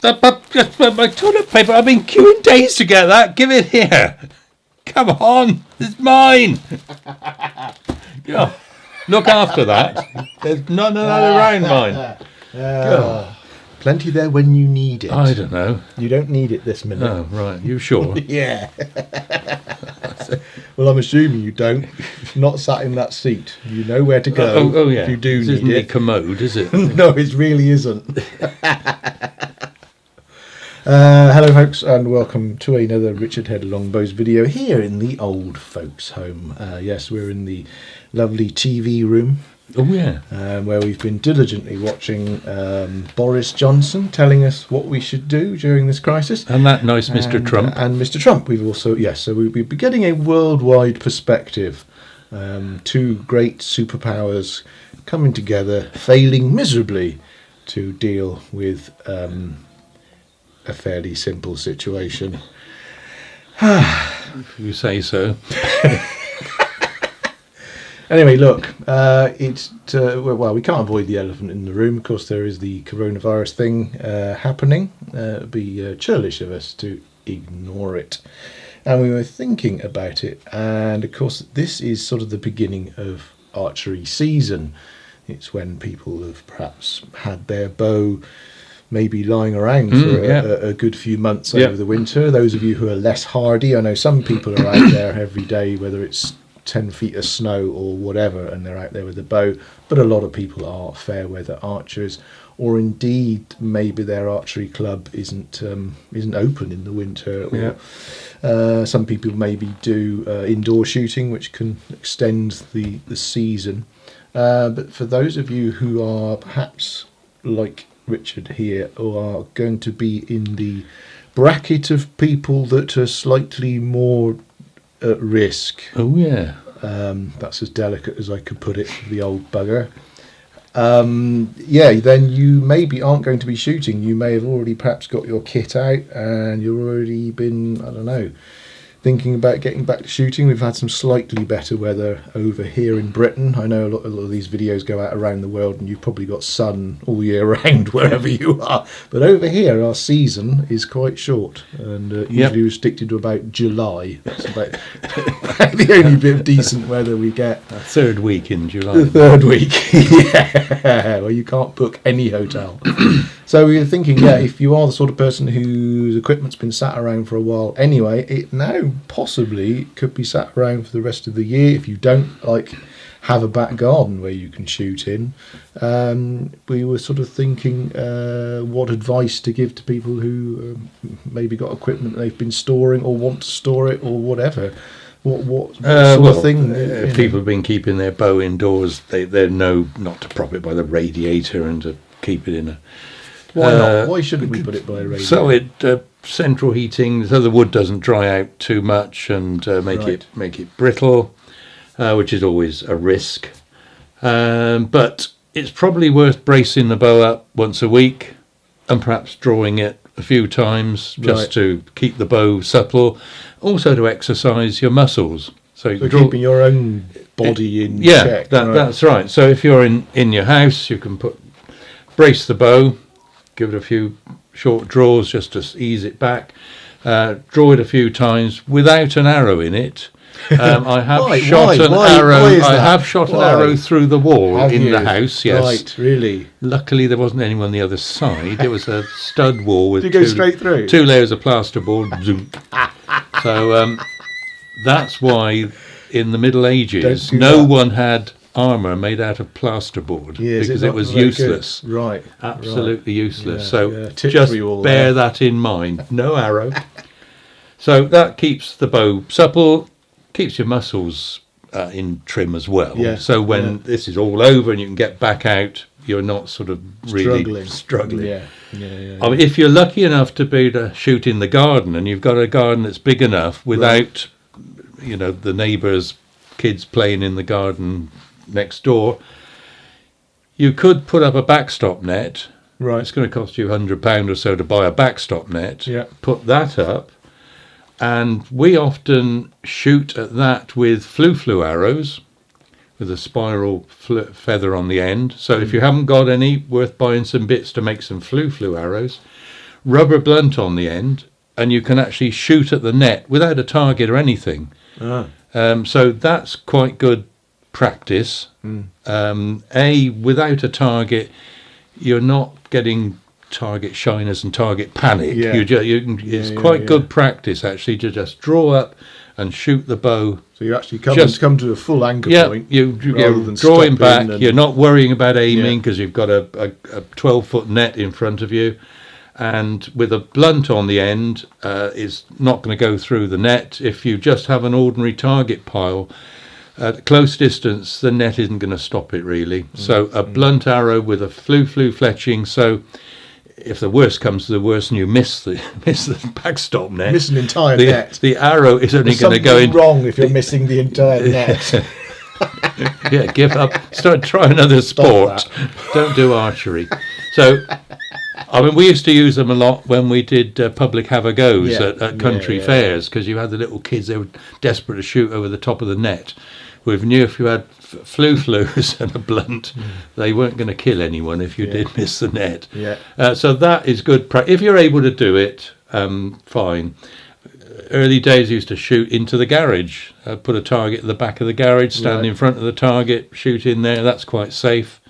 My toilet paper. I've been queuing days to get that. Give it here. Come on, it's mine. Oh, look after that. There's none around mine. Plenty there when you need it. I don't know. You don't need it this minute. Oh, right. You sure? Yeah. Well, I'm assuming you don't. Not sat in that seat. You know where to go. Oh yeah. If you do this need isn't it. a commode, is it? No, it really isn't. Hello folks, and welcome to another Richard Head Longbows video here in the old folks home. Yes, we're in the lovely TV room. Oh yeah. Where we've been diligently watching Boris Johnson telling us what we should do during this crisis. And that nice Mr. Trump. And Mr. Trump. We've also, yes, so we'll be getting a worldwide perspective. Two great superpowers coming together, failing miserably to deal with a fairly simple situation. If you say so. Anyway, look, well, we can't avoid the elephant in the room. Of course, there is the coronavirus thing happening. It would be churlish of us to ignore it. And we were thinking about it. And, of course, this is sort of the beginning of archery season. It's when people have perhaps had their bow maybe lying around for a good few months over the winter. Those of you who are less hardy, I know some people are out there every day, whether it's 10 feet of snow or whatever, and they're out there with a bow, but a lot of people are fair weather archers, or indeed maybe their archery club isn't open in the winter, or some people maybe do indoor shooting, which can extend the season, but for those of you who are perhaps like Richard here, or are going to be in the bracket of people that are slightly more at risk. Oh yeah. That's as delicate as I could put it, the old bugger. Then you maybe aren't going to be shooting. You may have already perhaps got your kit out and you've already been, I don't know, thinking about getting back to shooting. We've had some slightly better weather over here in Britain. I know a lot of these videos go out around the world and you've probably got sun all year round wherever you are. But over here, our season is quite short and usually restricted to about July. That's about the only bit of decent weather we get. Third week in July. The third week, yeah. Well, you can't book any hotel. So we were thinking, if you are the sort of person whose equipment's been sat around for a while anyway, it now possibly could be sat around for the rest of the year if you don't have a back garden where you can shoot in. We were sort of thinking what advice to give to people who maybe got equipment they've been storing or want to store it or whatever. What sort of thing? If people have been keeping their bow indoors, they know not to prop it by the radiator and to keep it in a... Why not? Why shouldn't we put it by a radiator? So it central heating, so the wood doesn't dry out too much and make it brittle, which is always a risk. But it's probably worth bracing the bow up once a week and perhaps drawing it a few times just to keep the bow supple, also to exercise your muscles. So keeping your own body in check. That's right. So if you're in your house, you can brace the bow, give it a few short draws just to ease it back, draw it a few times without an arrow in it. I have shot an arrow through the wall the house. Yes, right, really. Luckily, there wasn't anyone on the other side. It was a stud wall with Did you go straight through? 2 layers of plasterboard. Zoom. So that's why in the Middle Ages no one had armour made out of plasterboard because it was useless. Good? Right. Absolutely useless. Just bear that in mind. No arrow. So that keeps the bow supple, keeps your muscles in trim as well. Yeah. So when this is all over and you can get back out, you're not sort of really struggling. Yeah. I mean, if you're lucky enough to be able to shoot in the garden and you've got a garden that's big enough without, the neighbours' kids playing in the garden next door, you could put up a backstop net. Right. It's going to cost you £100 or so to buy a backstop net. Yeah. Put that up, and we often shoot at that with flu arrows with a spiral feather on the end. So if you haven't got any, worth buying some bits to make some flu arrows. rubber blunt on the end, and you can actually shoot at the net without a target or anything. So that's quite good practice. Without a target, you're not getting target shyness and target panic. It's quite good practice actually to just draw up and shoot the bow. So you actually come to a full anchor point. You're drawing back. You're not worrying about aiming because you've got a 12-foot net in front of you, and with a blunt on the end, is not going to go through the net. If you just have an ordinary target pile at close distance, the net isn't going to stop it really. So a blunt arrow with a flu fletching. So if the worst comes to the worst and you miss the backstop net, miss an entire net, the arrow is only going to go in. Wrong if you're missing the entire net. Give up. Try another sport. Don't do archery. So, I mean, we used to use them a lot when we did public have-a-goes at country fairs, because you had the little kids, they were desperate to shoot over the top of the net. We knew if you had flus and a blunt, they weren't going to kill anyone if you did miss the net. So that is good practice. If you're able to do it, fine. Early days I used to shoot into the garage. Put a target at the back of the garage, stand in front of the target, shoot in there. That's quite safe.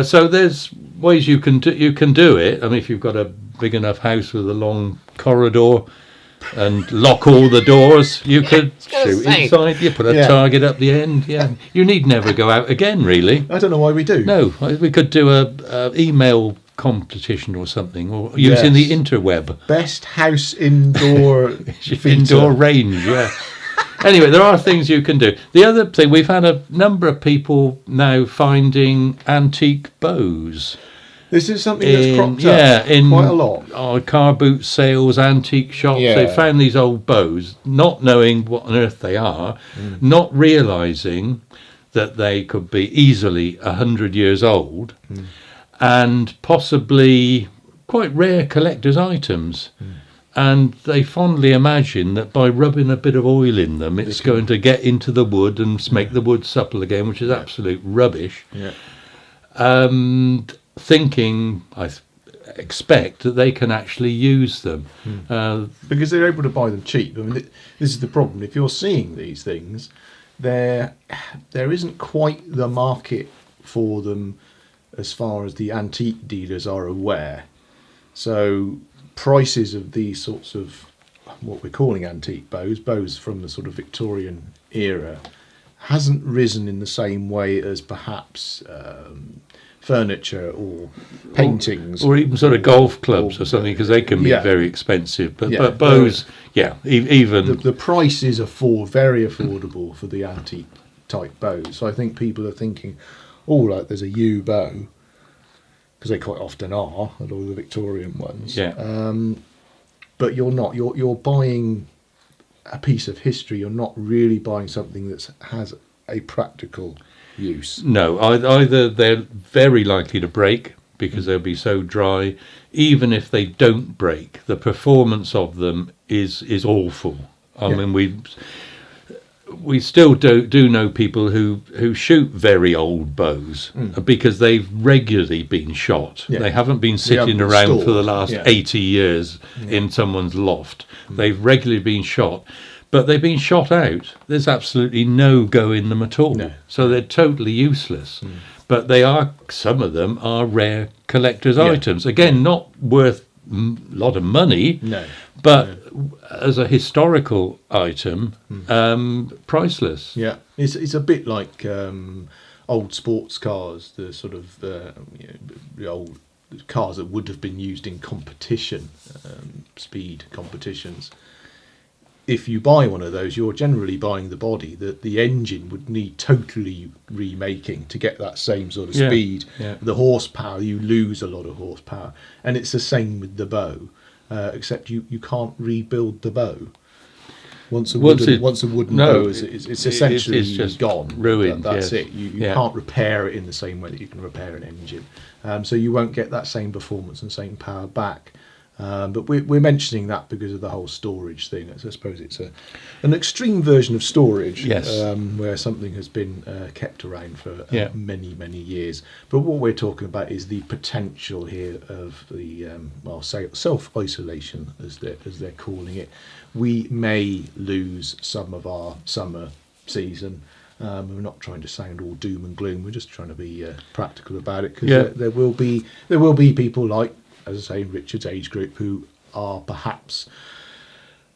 So there's ways you can do it. I mean, if you've got a big enough house with a long corridor and lock all the doors, you could shoot inside. You put a target up the end. You need never go out again, really. I don't know why we do. No, we could do a email competition or something, or using the interweb. Best house indoor indoor range. Anyway, there are things you can do. The other thing, we've had a number of people now finding antique bows. This is something that's cropped up quite a lot. Car boot sales, antique shops. They found these old bows, not knowing what on earth they are, not realising that they could be easily 100 years old, and possibly quite rare collector's items. And they fondly imagine that by rubbing a bit of oil in them, it's going to get into the wood and make the wood supple again, which is absolute rubbish. Thinking, I expect, that they can actually use them. Because they're able to buy them cheap. I mean, this is the problem. If you're seeing these things, there isn't quite the market for them as far as the antique dealers are aware. So prices of these sorts of what we're calling antique bows from the sort of Victorian era, hasn't risen in the same way as perhaps furniture or paintings, or even sort of golf clubs or something, because they can be very expensive. But bows, even the prices are very affordable for the antique type bows. So I think people are thinking, like there's a yew bow, because they quite often are, a lot of the Victorian ones. But you're not. You're buying a piece of history. You're not really buying something that has a practical use. No, either they're very likely to break because they'll be so dry. Even if they don't break, the performance of them is awful. I mean, we still do know people who shoot very old bows because they've regularly been shot. They haven't been sitting around for the last 80 years in someone's loft. They've regularly been shot. But they've been shot out. There's absolutely no go in them at all. So they're totally useless. But some of them are rare collector's items. Again, not worth a lot of money, but as a historical item, priceless. It's a bit like old sports cars, the sort of the old cars that would have been used in competition, speed competitions. If you buy one of those, you're generally buying the body that the engine would need totally remaking to get that same sort of speed. The horsepower, you lose a lot of horsepower. And it's the same with the bow, except you can't rebuild the bow. Once a wooden bow is essentially it's just gone. Ruined. That's it. You can't repair it in the same way that you can repair an engine. So you won't get that same performance and same power back. But we're mentioning that because of the whole storage thing. I suppose it's an extreme version of storage, Yes. where something has been kept around for Yeah. many, many years. But what we're talking about is the potential here of the self-isolation, as they're calling it. We may lose some of our summer season. We're not trying to sound all doom and gloom. We're just trying to be practical about it, because there will be people like, as I say, in Richard's age group, who are perhaps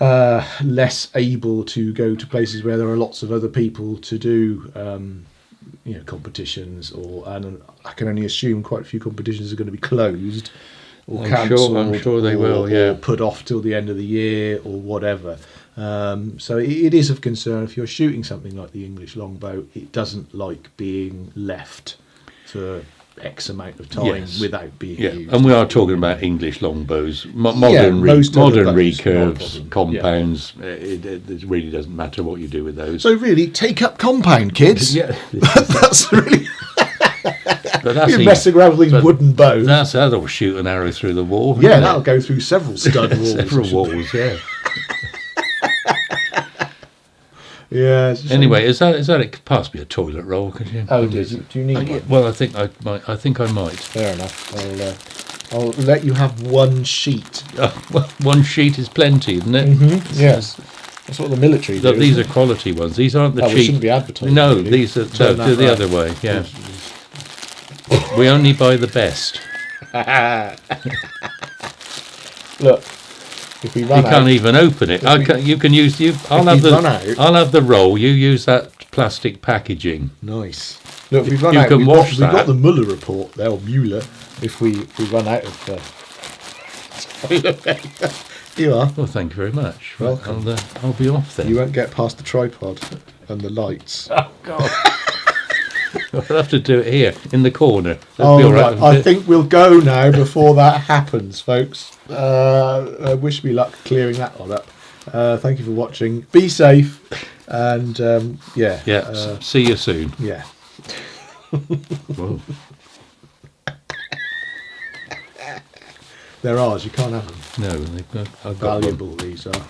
less able to go to places where there are lots of other people to do competitions, and I can only assume quite a few competitions are going to be closed or cancelled. I'm sure they will. Yeah, or put off till the end of the year or whatever. So it is of concern. If you're shooting something like the English Longbow, it doesn't like being left for X amount of time without being used. And we are talking about English longbows, modern recurves, compounds. It really doesn't matter what you do with those. So really, take up compound, kids. Yeah, that's really. but that's You're messing around with these wooden bows. That'll shoot an arrow through the wall. Yeah, that'll go through several stud walls. Several walls. Yeah. Yeah. Anyway, is that it? Pass me a toilet roll, could you? Oh, do you need one? Well, I think I might. Fair enough. I'll let you have one sheet. Well, one sheet is plenty, isn't it? Mm-hmm. Yes. That's what the military do. These are quality ones. These aren't the cheap. We shouldn't be advertising. No, really. these are do the other way. Yeah. We only buy the best. Look. If we run you can't even open it. You can use. I'll have the roll. You use that plastic packaging. Nice. Look, we've run out. We've got the Muller report there, or Mueller. If we run out of. You are. Well, thank you very much. Welcome. I'll be off then. You won't get past the tripod and the lights. Oh God. I'll have to do it here in the corner. Right. I think we'll go now before that happens, folks. Wish me luck clearing that one up. Thank you for watching. Be safe, and see you soon. Yeah. Whoa. They're ours. You can't have them. No, I've got Valuable these are.